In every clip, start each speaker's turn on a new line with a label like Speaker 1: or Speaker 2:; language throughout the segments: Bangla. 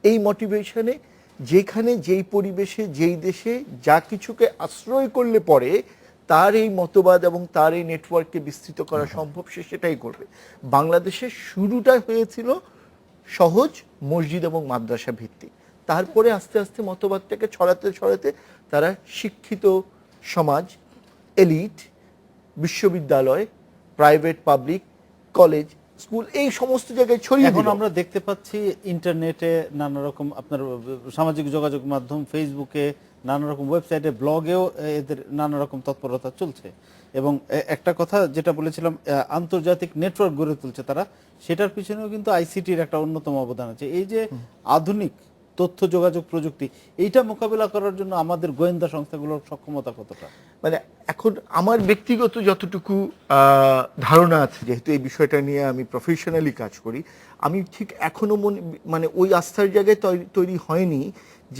Speaker 1: এই মোটিভেশনে যেখানে যেই পরিবেশে যেই দেশে যা কিছুকে আশ্রয় করলে পরে তার এই মতবাদ এবং তার এই নেটওয়ার্ককে বিস্তৃত করা সম্ভব, সে সেটাই করবে। বাংলাদেশের শুরুটা হয়েছিল সহজ মসজিদ এবং মাদ্রাসা ভিত্তিক, তারপরে আস্তে আস্তে মতবাদটাকে ছড়াতে ছড়াতে তারা শিক্ষিত সমাজ, এলিট, বিশ্ববিদ্যালয়, প্রাইভেট, পাবলিক, কলেজ, স্কুল, এই সমস্ত জায়গায় ছড়িয়ে
Speaker 2: এখন
Speaker 1: দিল।
Speaker 2: আমরা দেখতে পাচ্ছি ইন্টারনেটে নানা রকম, আপনার সামাজিক যোগাযোগ মাধ্যম, ফেসবুকে, নানা রকম ওয়েবসাইটে, ব্লগেও এদের নানা রকম তৎপরতা চলছে। এবং একটা কথা যেটা বলেছিলাম, আন্তর্জাতিক নেটওয়ার্ক গড়ে তুলছে তারা, সেটার পিছনেও কিন্তু আইসিটির একটা অন্যতম অবদান আছে। এই যে আধুনিক তথ্য যোগাযোগ প্রযুক্তি, এইটা মোকাবিলা করার জন্য আমাদের গোয়েন্দা সংস্থাগুলোর সক্ষমতা কতটা?
Speaker 1: মানে এখন আমার ব্যক্তিগত যতটুকু ধারণা আছে, যেহেতু এই বিষয়টা নিয়ে আমি প্রফেশনালি কাজ করি, আমি ঠিক এখনো মানে ওই আস্থার জায়গায় তৈরি হয়নি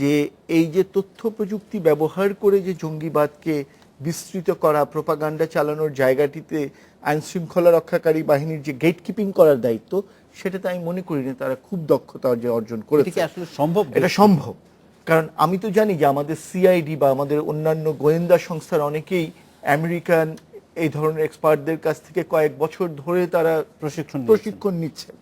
Speaker 1: যে এই যে তথ্য প্রযুক্তি ব্যবহার করে যে জঙ্গিবাদকে বিস্তৃত করা, প্রোপাগান্ডা চালানোর জায়গাটিতে আইন শৃঙ্খলা রক্ষাকারী বাহিনীর যে গেট কিপিং করার দায়িত্ব, সেটাতে আমি মনে করি না তারা খুব দক্ষতা যে অর্জন করেছে।
Speaker 2: এটা কি আসলে সম্ভব?
Speaker 1: এটা সম্ভব, কারণ আমি তো জানি যে আমাদের সিআইডি বা আমাদের অন্যান্য গোয়েন্দা সংস্থার অনেকেই আমেরিকান এই ধরনের এক্সপার্টদের কাছ থেকে কয়েক বছর ধরে তারা প্রশিক্ষণ নিচ্ছেন।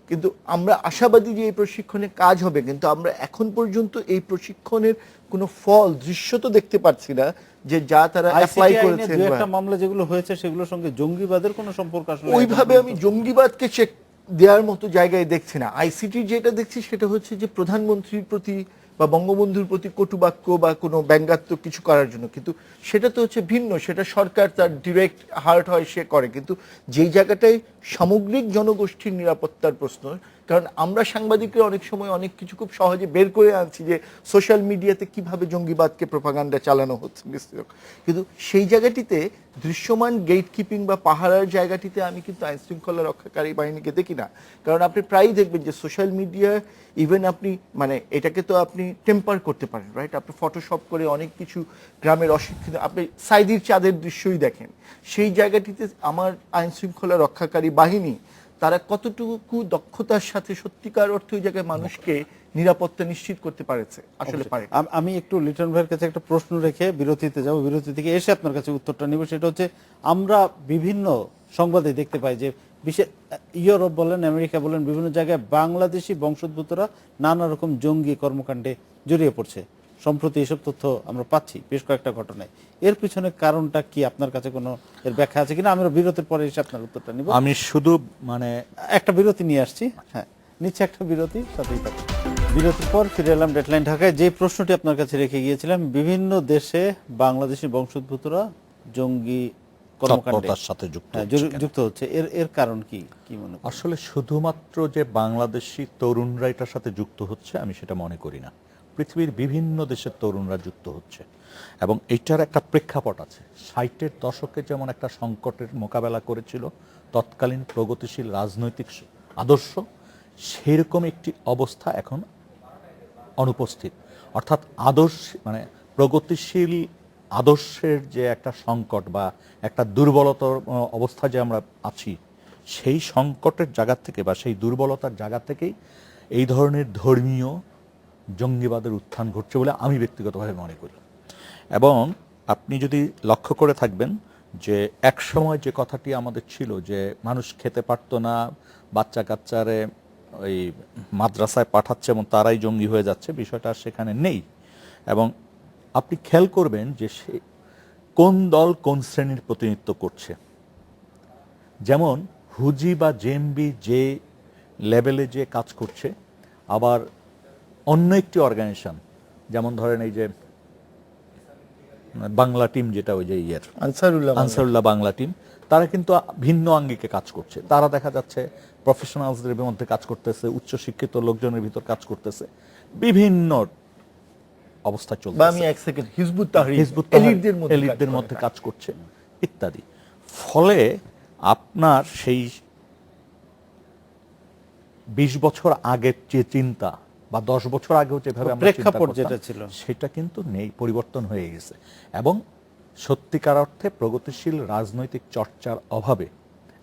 Speaker 1: কিন্তু আমরা আশাবাদী যে এই প্রশিক্ষণে কাজ হবে, কিন্তু আমরা এখন পর্যন্ত এই প্রশিক্ষণের কোনো ফল দৃশ্যত দেখতে পাচ্ছি না যে যা তারা অ্যাপ্লাই করেছেন।
Speaker 2: একটা মামলা যেগুলো হয়েছে সেগুলোর সঙ্গে জঙ্গিবাদের কোনো সম্পর্ক আসলে
Speaker 1: ওইভাবে আমি জঙ্গিবাদকে চেক দেওয়ার মতো জায়গায় দেখছি না। আইসিটি যেটা দেখছি সেটা হচ্ছে যে প্রধানমন্ত্রীর প্রতি বা বঙ্গবন্ধুর প্রতি কটুবাক্য বা কোনো ব্যঙ্গাত্মক কিছু করার জন্য, কিন্তু সেটা তো হচ্ছে ভিন্ন, সেটা সরকার তার ডিরেক্ট হার্ট হয় সে করে। কিন্তু যেই জায়গাটায় সামগ্রিক জনগোষ্ঠীর নিরাপত্তার প্রশ্ন, কারণ আমরা সাংবাদিকরা অনেক সময় অনেক কিছু খুব সহজে বের করে আনছি যে সোশ্যাল মিডিয়াতে কিভাবে জঙ্গিবাদকে প্রোপাগান্ডা চালানো হচ্ছে বিস্তৃত, কিন্তু সেই জায়গাটিতে দৃশ্যমান গেট কিপিং বা পাহারার জায়গাটিতে আমি কিন্তু আইন শৃঙ্খলা রক্ষাকারী বাহিনীকে দেখি না। কারণ আপনি প্রায়ই দেখবেন যে সোশ্যাল মিডিয়া, ইভেন আপনি মানে এটাকে তো আপনি টেম্পার করতে পারেন, রাইট? আপনি ফটোশপ করে অনেক কিছু গ্রামের অশিক্ষিত, আপনি সাইদির চাঁদের দৃশ্যই দেখেন, সেই জায়গাটিতে আমার আইন শৃঙ্খলা রক্ষাকারী বাহিনী তারা কতটুকু দক্ষতার সাথে সত্যিকার অর্থে ওই জায়গায় মানুষকে নিরাপত্তা নিশ্চিত করতে পারেছে, আসলে পারে।
Speaker 2: আমি একটু লিটন ভাইয়ের কাছে একটা প্রশ্ন রেখে বিরতিতে যাব, বিরতি থেকে এসে আপনার কাছে উত্তরটা নিব। সেটা হচ্ছে, আমরা বিভিন্ন সংবাদে দেখতে পাই যে বিশেষ ইউরোপ বলেন, আমেরিকা বলেন, বিভিন্ন জায়গায় বাংলাদেশি বংশোদ্ভূতরা নানা রকম জঙ্গি কর্মকাণ্ডে জড়িয়ে পড়ছে। সম্প্রতি এসব তথ্য আমরা পাচ্ছি বেশ কয়েকটা ঘটনায়। এর পিছনে কারণটা কি, আপনার কাছে কোনো এর ব্যাখ্যা আছে কিনা? আমরা বিরতির পরে এসে আপনার উত্তরটা নিব।
Speaker 3: আমি শুধু মানে
Speaker 2: একটা বিরতি নিয়ে আসছি, হ্যাঁ নিচ্ছে একটা বিরতি, সাথেই থাকুন। বিরতির পর ফিরে এলাম ডেডলাইন ঢাকায়। যে প্রশ্নটি আপনার কাছে রেখে গিয়েছিলাম, বিভিন্ন দেশে বাংলাদেশি বংশোদ্ভূতরা জঙ্গি কর্মকাণ্ডের সাথে যুক্ত হচ্ছে, এর কারণ কি মনে করেন?
Speaker 3: আসলে শুধুমাত্র যে বাংলাদেশি তরুণরা এটার সাথে যুক্ত হচ্ছে আমি সেটা মনে করি না। পৃথিবীর বিভিন্ন দেশের তরুণরা যুক্ত হচ্ছে এবং এটার একটা প্রেক্ষাপট আছে। 60-এর দশকে যেমন একটা সংকটের মোকাবেলা করেছিল তৎকালীন প্রগতিশীল রাজনৈতিক আদর্শ, সেরকম একটি অবস্থা এখন অনুপস্থিত। অর্থাৎ আদর্শ মানে প্রগতিশীল আদর্শের যে একটা সংকট বা একটা দুর্বলতার অবস্থা যে আমরা আছি, সেই সংকটের জায়গা থেকে বা সেই দুর্বলতার জায়গা থেকেই এই ধরনের ধর্মীয় জঙ্গিবাদের উত্থান ঘটছে বলে আমি ব্যক্তিগতভাবে মনে করি। এবং আপনি যদি লক্ষ্য করে থাকবেন যে এক সময় যে কথাটি আমাদের ছিল যে মানুষ খেতে পারতো না, বাচ্চা কাচ্চারে ওই মাদ্রাসায় পাঠাচ্ছে এবং তারাই জঙ্গি হয়ে যাচ্ছে, বিষয়টা সেখানে নেই। এবং আপনি খেয়াল করবেন যে সে কোন দল কোন শ্রেণীর প্রতিনিধিত্ব করছে। যেমন হুজি বা জেএমবি যে লেভেলে যে কাজ করছে, আবার অন্য একটি অর্গানাইজেশন যেমন ধরেন এই যে বাংলা টিম, যেটা ওই যে আনসারুল্লাহ বাংলা টিম, তারা কিন্তু ভিন্ন আঙ্গিকে কাজ করছে। তারা দেখা যাচ্ছে প্রফেশনালসদের মধ্যে কাজ করতেছে, উচ্চশিক্ষিত লোকজনের ভিতর কাজ করতেছে, বিভিন্ন অবস্থা চলছে।
Speaker 1: আমি এক সেকেন্ড, হিজবুত তাহরীর
Speaker 3: এলিটদের মধ্যে কাজ করছে ইত্যাদি। ফলে আপনার সেই 20 বছর আগের যে চিন্তা বা 10 বছর আগেও যেভাবে আমরা
Speaker 2: প্রেক্ষাপট যেটা ছিল
Speaker 3: সেটা কিন্তু নেই, পরিবর্তন হয়ে গেছে। এবং সত্যিকার অর্থে প্রগতিশীল রাজনৈতিক চর্চার অভাবে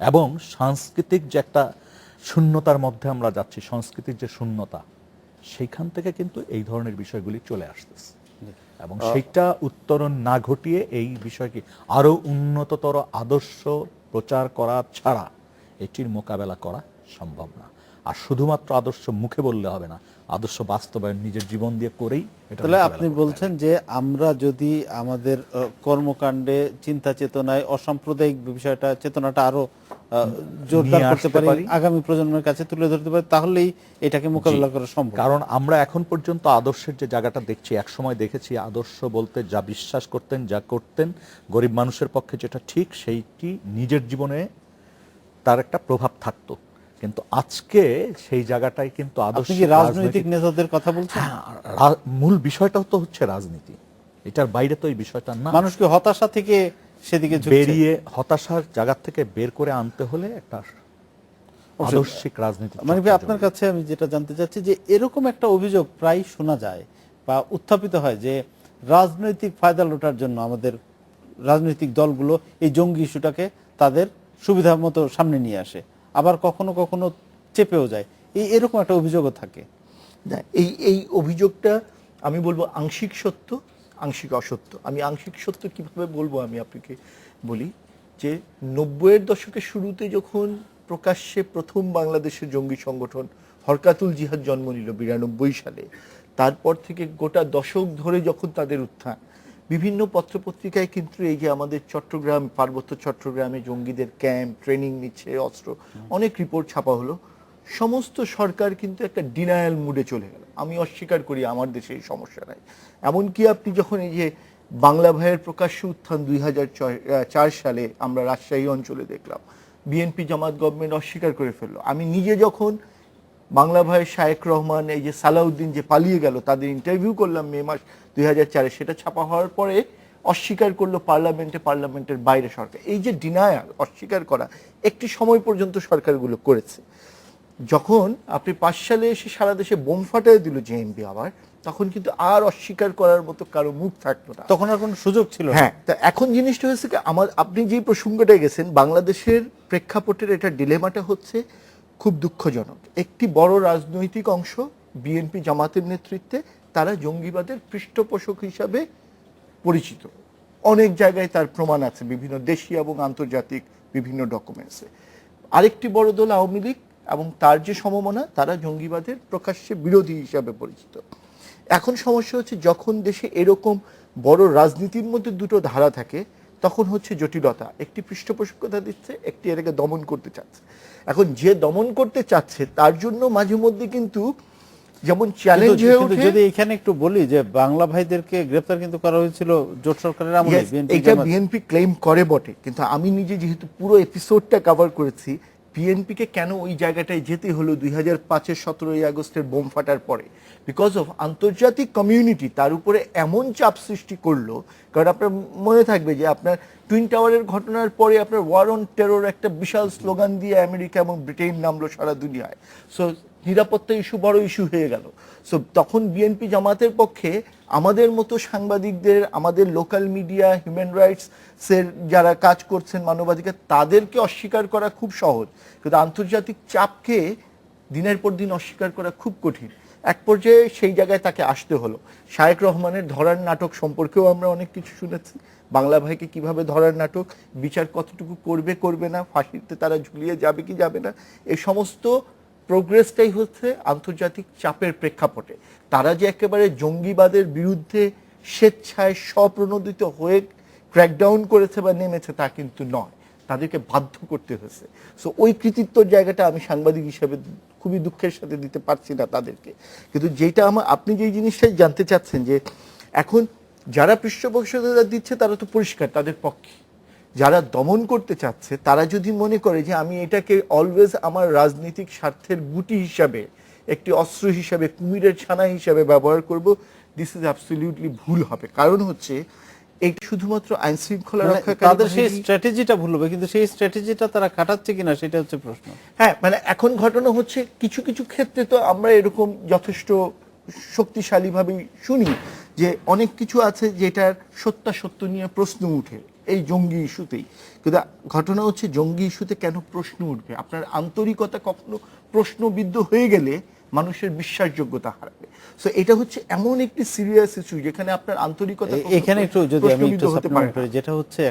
Speaker 3: এবং সাংস্কৃতিক যে একটা শূন্যতার মধ্যে আমরা যাচ্ছি, সংস্কৃতির যে শূন্যতা, সেইখান থেকে কিন্তু এই ধরনের বিষয়গুলি চলে আসতেছে এবং সেইটা উত্তরণ না ঘটিয়ে এই বিষয়কে আরো উন্নততর আদর্শ প্রচার করা ছাড়া এটির মোকাবেলা করা সম্ভব না। আর শুধুমাত্র আদর্শ মুখে বললে হবে না, আদর্শ বাস্তবায়ন নিজের জীবন দিয়ে করেই এটা
Speaker 2: তাহলে
Speaker 3: মোকাবেলা
Speaker 2: আপনি
Speaker 3: করতে
Speaker 2: বলছেন যে আমরা যদি আমাদের কর্মকাণ্ডে চিন্তা চেতনায় অসাম্প্রদায়িক বিষয়টা চেতনাটা আরো জোরদার
Speaker 3: নিয়ে
Speaker 2: করতে
Speaker 3: আসতে
Speaker 2: পারি,
Speaker 3: পারি।
Speaker 2: আগামী প্রজন্মের কাছে তুলে ধরতে পারি, তাহলেই এটাকে মোকাবেলা করা সম্ভব।
Speaker 3: কারণ আমরা এখন পর্যন্ত আদর্শের যে জায়গাটা দেখছি, এক সময় দেখেছি আদর্শ বলতে যা বিশ্বাস করতেন, যা করতেন, গরিব মানুষের পক্ষে যেটা ঠিক সেইটি নিজের জীবনে তার একটা প্রভাব থাকতো। কিন্তু আজকে সেই জায়গাটাই কিন্তু আদর্শ।
Speaker 2: আপনি কি রাজনৈতিক নেতাদের কথা বলছেন?
Speaker 3: মূল বিষয়টা তো হচ্ছে রাজনীতি, এটার বাইরে তো এই বিষয়টা না।
Speaker 2: মানুষকে হতাশা থেকে সেদিকে ঝুঁকছে।
Speaker 3: বেরিয়ে হতাশার জায়গা থেকে বের করে আনতে হলে একটা আদর্শিক রাজনীতি।
Speaker 2: মানে ভাই, আপনার কাছে আমি যেটা জানতে চাচ্ছি যে এরকম একটা অভিযোগ প্রায় শোনা যায় বা উত্থাপিত হয় যে রাজনৈতিক ফায়দা লোটার জন্য আমাদের রাজনৈতিক দলগুলো এই জঙ্গি ইস্যুটাকে তাদের সুবিধা মতো সামনে নিয়ে আসে, আবার কখনো কখনো চেপেও যায়, এরকম একটা অভিযোগও থাকে।
Speaker 1: না, এই অভিযোগটা আমি বলবো আংশিক সত্য, আংশিক অসত্য। আমি আংশিক সত্য কিভাবে বলবো, আমি আপনাকে বলি যে 90-এর দশকের শুরুতে যখন প্রকাশ্যে প্রথম বাংলাদেশের জঙ্গি সংগঠন হরকাতুল জিহাদ জন্ম নিল 92 সালে, তারপর থেকে গোটা দশক ধরে যখন তাদের উত্থান, বিভিন্ন পত্রপত্রিকায় কিন্তু এই যে আমাদের চট্টগ্রাম, পার্বত্য চট্টগ্রামে জঙ্গিদের ক্যাম্প, ট্রেনিং নিচ্ছে, অস্ত্র, অনেক রিপোর্ট ছাপা হলো। সমস্ত সরকার কিন্তু একটা ডিনায়াল মুডে চলে গেল। আমি অস্বীকার করি আমার দেশে এই সমস্যা নাই। এমনকি আপনি যখন এই যে বাংলা ভাইয়ের প্রকাশ্য উত্থান 2004 সালে আমরা রাজশাহী অঞ্চলে দেখলাম, বিএনপি জামাত গভর্নমেন্ট অস্বীকার করে ফেললো। আমি নিজে যখন বাংলা ভাইয়ের শায়েক রহমান, এই যে সালাউদ্দিন যে পালিয়ে গেল, তাদের ইন্টারভিউ করলাম মে মাস 2004-এ, সেটা ছাপা হওয়ার পরে অস্বীকার করলো পার্লামেন্টের বাইরে সরকার। এই যে ডিনায়াল, অস্বীকার করা, একটি সময় পর্যন্ত সরকারগুলো করেছে। যখন আপনি 5 সালে এসে সারা দেশে বোম ফাটায় দিল জেএমবি আবার, তখন কিন্তু আর অস্বীকার করার মতো কারো মুখ থাকলো না,
Speaker 2: তখন আর কোনো সুযোগ ছিল না।
Speaker 1: হ্যাঁ, তা এখন জিনিসটা হয়েছে কি, আপনি যে প্রসঙ্গটায় গেছেন, বাংলাদেশের প্রেক্ষাপটের এটা ডিলেমাটা হচ্ছে খুব দুঃখজনক। একটি বড় রাজনৈতিক অংশ বিএনপি জামাতের নেতৃত্বে তারা জঙ্গিবাদের পৃষ্ঠপোষক হিসাবে পরিচিত। অনেক জায়গায় তার প্রমাণ আছে বিভিন্ন দেশি এবং আন্তর্জাতিক বিভিন্ন ডকুমেন্টসে। আরেকটি বড় দল আওয়ামী লীগ এবং তার যে সমমনা, তারা জঙ্গিবাদের প্রকাশ্যে বিরোধী হিসাবে পরিচিত। এখন সমস্যা হচ্ছে যখন দেশে এরকম বড় রাজনীতির মধ্যে দুটো ধারা থাকে, তখন হচ্ছে জটিলতা। একটি পৃষ্ঠপোষকতা দিচ্ছে, একটি এটাকে দমন করতে চাচ্ছে। এখন যে দমন করতে চাচ্ছে তার জন্য মাঝে মধ্যে কিন্তু যেমন চ্যালেঞ্জ হয়ে ওঠে।
Speaker 2: যদি এখানে একটু বলি যে বাংলা ভাইদেরকে গ্রেফতার কিন্তু করা হয়েছিল জোট সরকারের আমলে।
Speaker 1: এটা বিএনপি ক্লেম করে বটে, কিন্তু আমি নিজে যেহেতু পুরো এপিসোডটা কভার করেছি, বিএনপিকে কেন ওই জায়গাটায় যেতে হলো 2005-এর 17ই আগস্টের বোম ফাটার পরে, বিকজ অফ আন্তর্জাতিক কমিউনিটি তার উপরে এমন চাপ সৃষ্টি করলো। কারণ আপনার মনে থাকবে যে আপনার টুইন টাওয়ারের ঘটনার পরে আপনার ওয়ার অন টেরর একটা বিশাল স্লোগান দিয়ে আমেরিকা এবং ব্রিটেন নামলো সারা দুনিয়ায়। সো নিরাপত্তা ইস্যু বড় ইস্যু হয়ে গেল। সো তখন বিএনপি জামাতের পক্ষে আমাদের মতো সাংবাদিকদের, আমাদের লোকাল মিডিয়া, হিউম্যান রাইটসের যারা কাজ করছেন, মানবাধিকার, তাদেরকে অস্বীকার করা খুব সহজ, কিন্তু আন্তর্জাতিক চাপকে দিনের পর দিন অস্বীকার করা খুব কঠিন। এক পর্যায়ে সেই জায়গায় তাকে আসতে হলো। শায়েক রহমানের ধরার নাটক সম্পর্কেও আমরা অনেক কিছু শুনেছি। বাংলা ভাইকে কিভাবে ধরার নাটক, বিচার কতটুকু করবে না, ফাঁসিতে তারা ঝুলিয়ে যাবে কি যাবে না, এই সমস্ত প্রোগ্রেসটাই হচ্ছে আন্তর্জাতিক চাপের প্রেক্ষাপটে। তারা যে একেবারে জঙ্গিবাদের বিরুদ্ধে স্বেচ্ছায় স্বপ্রণোদিত হয়ে ক্র্যাকডাউন করেছে বা নেমেছে তা কিন্তু নয়, তাদেরকে বাধ্য করতে হয়েছে। সো ওই কৃতিত্বর জায়গাটা আমি সাংবাদিক হিসেবে খুবই দুঃখের সাথে দিতে পারছি না তাদেরকে। কিন্তু যেটা আপনি যেই জিনিসটাই জানতে চাচ্ছেন যে এখন যারা পৃষ্ঠপোষকতা দিচ্ছে তারা তো পরিষ্কার তাদের পক্ষে, যারা দমন করতে চাচ্ছে তারা যদি মনে করে যে আমি এটাকে অলওয়েজ আমার রাজনৈতিক স্বার্থের গুটি হিসাবে, একটি অস্ত্র হিসাবে, কুমিরের ছানা হিসাবে ব্যবহার করব, দিস ইজ অ্যাবসলিউটলি ভুল হবে। কারণ হচ্ছে এই শুধুমাত্র আইন শৃঙ্খলা রক্ষাকারী,
Speaker 2: তাদের সেই স্ট্র্যাটেজিটা ভুল হবে, কিন্তু সেই স্ট্র্যাটেজিটা তারা খাটাচ্ছে কিনা সেটা হচ্ছে প্রশ্ন।
Speaker 1: হ্যাঁ, মানে এখন ঘটনা হচ্ছে কিছু কিছু ক্ষেত্রে তো আমরা এরকম যথেষ্ট শক্তিশালীভাবেই শুনি যে অনেক কিছু আছে যেটার সত্যাসত্য নিয়ে প্রশ্ন উঠে এই জঙ্গি ইস্যুতেই। কিন্তু ঘটনা হচ্ছে জঙ্গি ইস্যুতে কেন প্রশ্ন উঠবে? আপনার আন্তরিকতা কখনো প্রশ্নবিদ্ধ হয়ে গেলে মানুষের বিশ্বাসযোগ্যতা হারাবে। সো এটা হচ্ছে এমন একটি সিরিয়াস ইস্যু যেখানে আপনার আন্তরিকতা
Speaker 2: এখানে একটু যদি আমি
Speaker 1: প্রশ্নবিদ্ধ
Speaker 2: একটু
Speaker 1: হতে
Speaker 2: সাপ্লিমেন্ট
Speaker 1: পারে না।
Speaker 2: করি, যেটা হচ্ছে